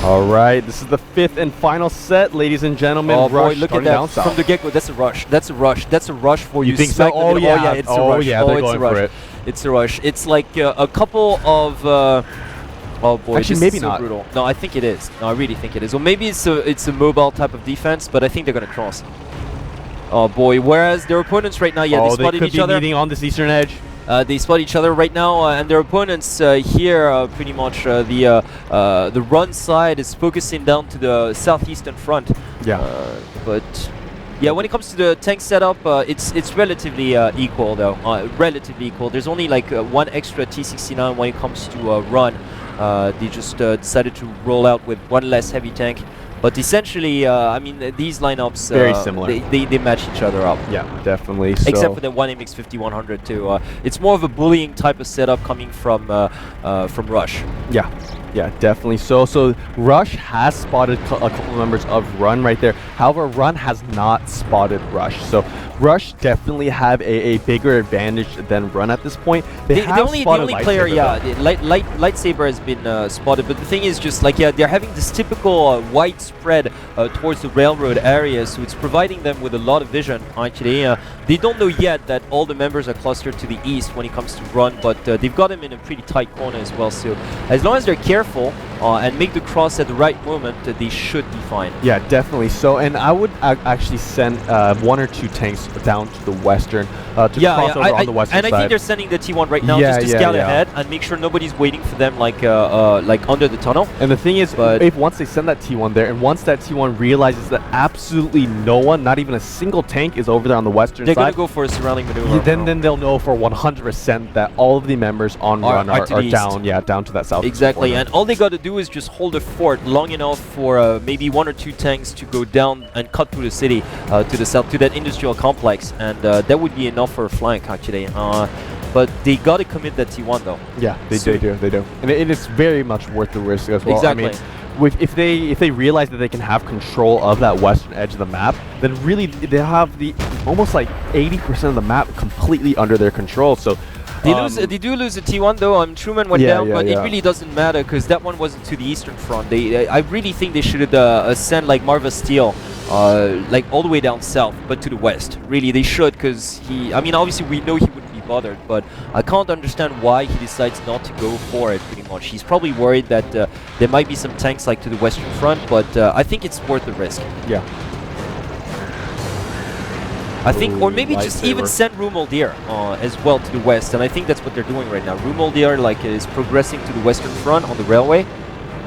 All right, this is the 5th and final set, ladies and gentlemen. Oh Rush boy, look at that from the get-go. That's a rush. That's a rush. That's a rush for you. You think so? Oh yeah. It's a rush. Yeah, they're going for it. It's a rush. It's like a couple of. Oh boy, actually, this maybe is so not. brutal. No, I think it is. No, I really think it is. Or maybe it's a mobile type of defense, but I think they're gonna cross. Oh boy, whereas their opponents right now, yeah, they spotted each other. They could be meeting on this eastern edge. They spot each other right now, and their opponents here pretty much the run side is focusing down to the southeastern front. Yeah. But yeah, when it comes to the tank setup, it's relatively equal though. Relatively equal. There's only like one extra T69 when it comes to run. They just decided to roll out with one less heavy tank. But essentially, I mean, these lineups very similar. They match each other up. Yeah, definitely. Except for the 1MX 5100 too. It's more of a bullying type of setup coming from Rush. Yeah, yeah, definitely. So Rush has spotted a couple members of Run right there. However, Run has not spotted Rush. So Rush definitely have a bigger advantage than Run at this point. The only player, yeah, Lightsaber has been spotted, but the thing is just like, yeah, they're having this typical widespread towards the railroad area, so it's providing them with a lot of vision, actually. They don't know yet that all the members are clustered to the east when it comes to Run, but they've got them in a pretty tight corner as well, so as long as they're careful and make the cross at the right moment, they should be fine. Yeah, definitely. So, and I would actually send 1 or 2 tanks down to the western to cross over on the western side. And I think they're sending the T1 right now just to scout ahead and make sure nobody's waiting for them like under the tunnel. And the thing is, if once they send that T1 there, and once that T1 realizes that absolutely no one, not even a single tank, is over there on the western side, they're gonna go for a surrounding maneuver. Then they'll know for 100% that all of the members on Run are down, down to that south. Exactly, corner. and all they got to do is just hold the fort long enough for maybe 1 or 2 tanks to go down and cut through the city to the south, to that industrial complex, and that would be enough for a flank, actually. But they got to commit that T1 though. Yeah, they do. And it is very much worth the risk as well. Exactly. I mean, if they realize that they can have control of that western edge of the map, then really they have the almost like 80% of the map completely under their control. So they do lose a T1 though. Truman went down, but it really doesn't matter because that one wasn't to the eastern front. I really think they should send like Marva Steele like all the way down south, but to the west. Really, they should, because I mean, obviously we know he wouldn't be bothered, but I can't understand why he decides not to go for it. Pretty much, he's probably worried that there might be some tanks like to the western front, but I think it's worth the risk. Yeah. I think, or maybe just even send Rumoldir as well to the west, and I think that's what they're doing right now. Rumoldir like is progressing to the western front on the railway.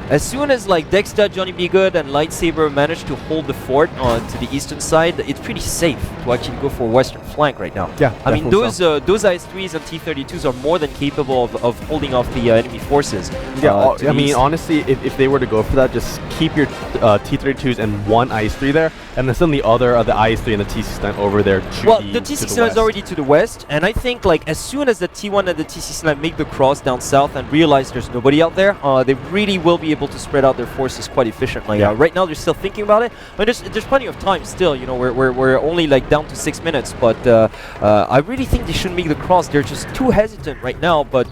As soon as like Dexter, Johnny B. Good, and Lightsaber manage to hold the fort to the eastern side, it's pretty safe to actually go for a western flank right now. Yeah, I mean, those IS-3s and T-32s are more than capable of holding off the enemy forces. Yeah, I mean, honestly, if they were to go for that, just keep your T-32s and 1 IS-3 there, and then send the other the IS-3 and the T-69 over there to the T-69 is already to the west, and I think like as soon as the T1 and the T-69 make the cross down south and realize there's nobody out there, they really will be able to spread out their forces quite efficiently. Right now they're still thinking about it. I mean, there's plenty of time still. You know, we're only like down to 6 minutes, but I really think they should make the cross. They're just too hesitant right now. But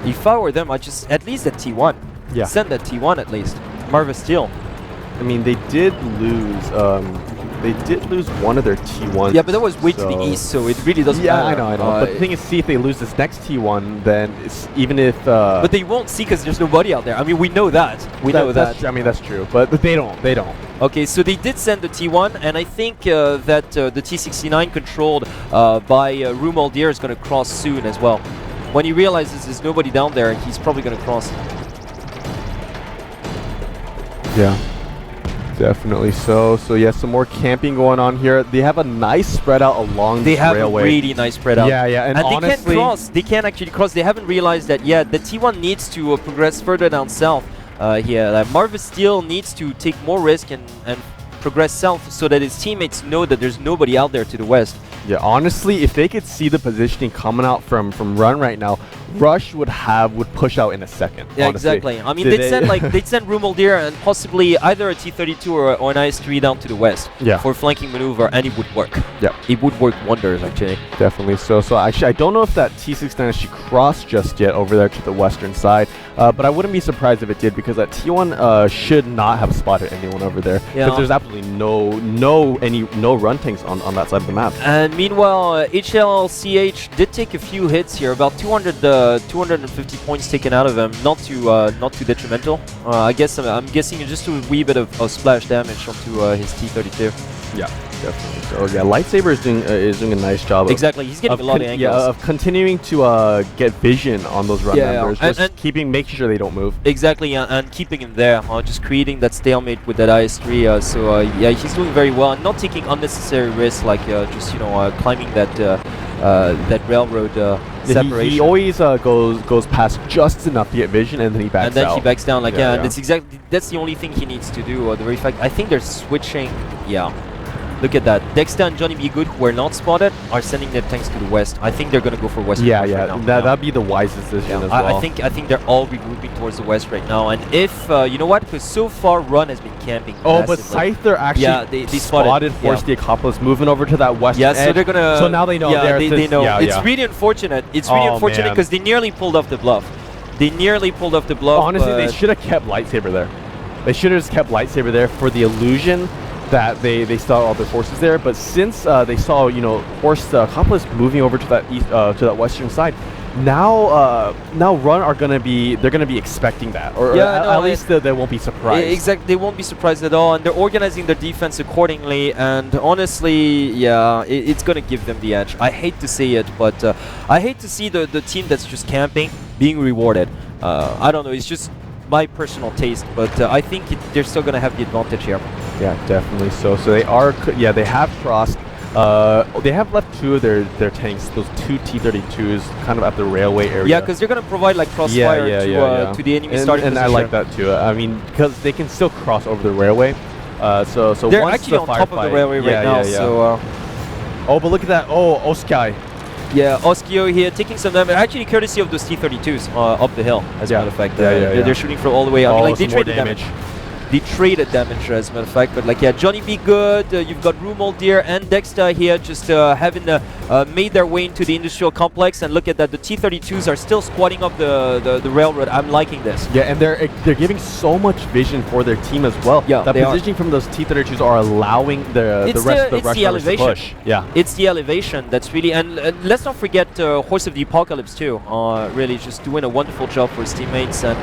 if I were them, I'd just at least that T1. Yeah. Send that T1 at least. Marva Steele. I mean, they did lose. They did lose one of their T1s. Yeah, but that was way to the east, so it really doesn't matter. Yeah, I know. But the thing is, see if they lose this next T1, then it's even if... but they won't see because there's nobody out there. I mean, we know that. We know that. I mean, that's true. But they don't. They don't. Okay, so they did send the T1, and I think that the T69 controlled by Rumoldir is going to cross soon as well. When he realizes there's nobody down there, he's probably going to cross. Yeah. Definitely so. So yeah, some more camping going on here. They have a nice spread out along the railway. They have a really nice spread out. Yeah, and honestly, they can't cross. They can't actually cross. They haven't realized that yet. The T1 needs to progress further down south. Here, Marva Steele needs to take more risk and progress south so that his teammates know that there's nobody out there to the west. Yeah, honestly, if they could see the positioning coming out from Run right now, Rush would push out in a second. Yeah, honestly. exactly. I mean, they'd send Rumaldir and possibly either a T32 or an IS-3 down to the west for flanking maneuver, and it would work. Yeah, it would work wonders actually. Definitely. So actually, I don't know if that T69 actually crossed just yet over there to the western side, but I wouldn't be surprised if it did, because that T1 should not have spotted anyone over there, because there's absolutely no run tanks on that side of the map. And meanwhile, HLCH did take a few hits here, about 250 points taken out of him. Not too detrimental. I guess I'm guessing just a wee bit of splash damage onto his T32. Yeah, definitely. So yeah, Lightsaber is doing a nice job. Exactly, he's getting a lot of angles. Yeah, of continuing to get vision on those run members, just and making sure they don't move. Exactly, and keeping him there, just creating that stalemate with that IS-3. So yeah, he's doing very well, and not taking unnecessary risks like just climbing that railroad separation. He always goes past just enough to get vision, and then he backs out. And then he backs down. Like and that's the only thing he needs to do. The very fact, I think they're switching. Yeah. Look at that. Dexter and Johnny B. Good, who are not spotted, are sending their tanks to the west. I think they're going to go for west. Yeah, right now. That'd be the wisest decision as well. I think they're all regrouping towards the west right now. And if, you know what, because so far Run has been camping massively. But Scyther actually they spotted Force the Acropolis moving over to that western edge. So they're going to... So now they know. They know. It's really unfortunate. It's really unfortunate because they nearly pulled off the bluff. Honestly, they should have kept Lightsaber there. They should have just kept Lightsaber there for the illusion that they saw all their forces there, but since they saw Horse Acropolis moving over to that east to that western side, now Run are gonna be expecting that, or at least they won't be surprised. Exactly, they won't be surprised at all, and they're organizing their defense accordingly. And honestly, yeah, it's gonna give them the edge. I hate to say it, but I hate to see the team that's just camping being rewarded. I don't know, it's just my personal taste, but I think they're still going to have the advantage here. Yeah, definitely. So they are. Yeah, they have crossed. They have left two of their tanks, those two T32s, kind of at the railway area. Yeah, because they're going to provide like crossfire to the enemy starting position. And I like that too. I mean, because they can still cross over the railway. So they're once actually on top of the railway right now. So. Oh, but look at that! Oh, Oskai. Yeah, Oskio here taking some damage, actually courtesy of those T32s up the hill, as a matter of fact. They're shooting from all the way up. Like, they traded damage. They traded damage, as a matter of fact. But like, yeah, Johnny B. Good, you've got Rumaldir and Dexter here just having made their way into the industrial complex. And look at that, the T32s are still squatting up the railroad. I'm liking this. Yeah, and they're giving so much vision for their team as well. Yeah, the positioning from those T32s are allowing the rest of the rush to push. Yeah, it's the elevation that's really, and let's not forget Horse of the Apocalypse too. Really just doing a wonderful job for his teammates, and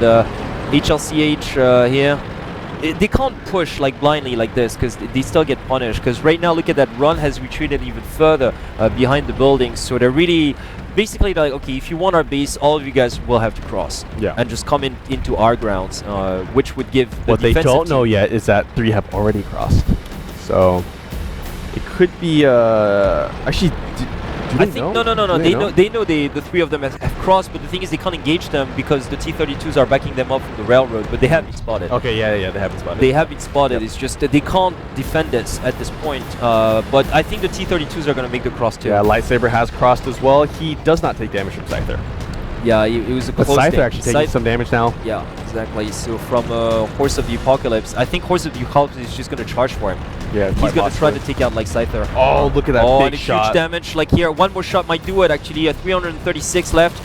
HLCH here. They can't push like blindly like this because they still get punished. Because right now, look at that, Run has retreated even further behind the buildings. So they're really basically like, okay, if you want our base, all of you guys will have to cross and just come into our grounds, which would give the what they don't know yet is that 3 have already crossed. So it could be actually. I think no. They know the 3 of them have crossed, but the thing is they can't engage them because the T32s are backing them up from the railroad, but they have been spotted. Okay, yeah, they have been spotted. They have been spotted. It's just that they can't defend this at this point. But I think the T32s are going to make the cross too. Yeah, Lightsaber has crossed as well. He does not take damage from Scyther. Yeah, it was a close thing. Scyther actually taking some damage now. Yeah, exactly. So from Horse of the Apocalypse, I think Horse of the Apocalypse is just going to charge for him. Yeah, he's going to try to take out like Scyther. Oh, look at that big shot. Huge damage. Like here, one more shot might do it actually. 336 left.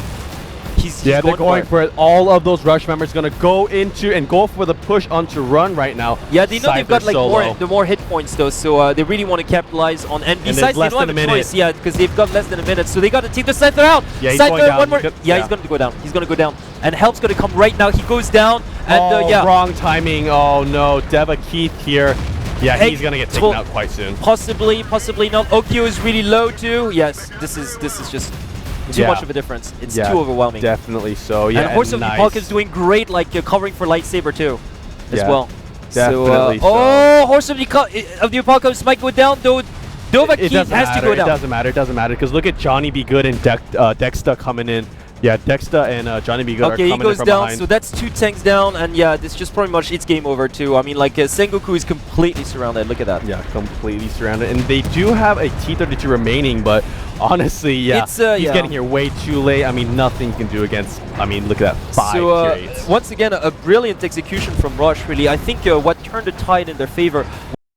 He's they're going for it. All of those rush members going to go for the push onto Run right now. Yeah, they know they've got like more hit points though, so they really want to capitalize on. And besides, they don't have a choice. Yeah, because they've got less than a minute, so they got to take the Scyther out. Yeah, he's going down. One more. He's going to go down. He's going to go down. And help's going to come right now. He goes down. And wrong timing. Oh no, Deva Keith here. Yeah, he's gonna get taken out quite soon. Possibly not. Okio is really low too. Yes, this is just too much of a difference. It's too overwhelming. Definitely so. Yeah, and Horse of the Apocalypse is doing great, like covering for Lightsaber too, as well. Definitely. Oh, Horse of the Apocalypse might go down though. Dova Keith has to go down. It doesn't matter because look at Johnny B. Good and Dexter coming in. Yeah, Dexter and Johnny B. Good Okay, are he coming in goes from down, behind. so that's 2 tanks down, and yeah, this just pretty much, it's game over too. I mean, like, Sengoku is completely surrounded, look at that. Yeah, completely surrounded. And they do have a T-32 remaining, but honestly, yeah, It's, he's yeah. getting here way too late. I mean, nothing can do against, I mean, look at that, 5 So, tier 8s. once again, a brilliant execution from Rush, really. I think what turned the tide in their favor